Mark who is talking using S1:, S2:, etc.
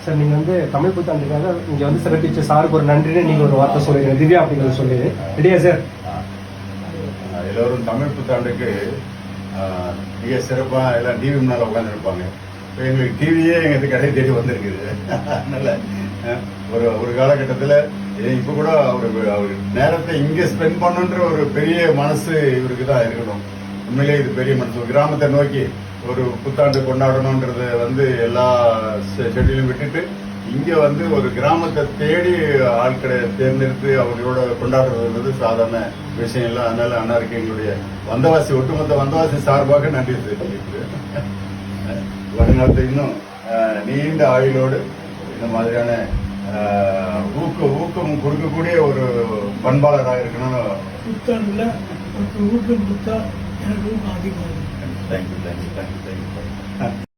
S1: Sir நீங்கள் வந்து தமிழ் புத்தாண்டுக்காக இங்கே வந்து சிறப்பிச்ச சாருக்கு ஒரு நன்றின்னு நீங்கள் ஒரு வார்த்தை சொல்லுங்க திவ்யா அப்படிங்கிறது சொல்லி ரெடியா சார்?
S2: எல்லோரும் தமிழ் புத்தாண்டுக்கு மிக சிறப்பாக எல்லாம் டிவி முன்னால் உட்காந்துருப்பாங்க. இப்போ எங்களுக்கு டிவியே எங்களுக்கு கடை தேடி வந்திருக்குது. அதனால ஒரு காலகட்டத்தில் இப்போ கூட அவர் நேரத்தை இங்கே ஸ்பெண்ட் பண்ணுன்ற ஒரு பெரிய மனசு இவருக்கு தான் இருக்கணும். உண்மையிலேயே இது பெரிய மனசு. கிராமத்தை நோக்கி ஒரு புத்தாண்டு கொண்டாடணுன்றத வந்து எல்லா ஷெட்யூலும் விட்டுட்டு இங்கே வந்து ஒரு கிராமத்தை தேடி ஆட்களை தேர்ந்தெடுத்து அவர்களோட கொண்டாடுறது சாதாரண விஷயம் இல்லை. அதனால அண்ணாருக்கு எங்களுடைய வந்தவாசி ஒட்டுமொத்த வந்தவாசி சார்பாக நன்றி தெரிவிக்கிறேன். வருங்காலத்தில் இன்னும் நீண்ட ஆயுளோடு இந்த மாதிரியான ஊக்கம் கொடுக்கக்கூடிய ஒரு பண்பாளராக இருக்கணும்னு
S3: புத்தாண்டுல ஊக்கம் கொடுத்தா எனக்கு ஊக்கம் அதிகமாக.
S2: தேங்க்யூ.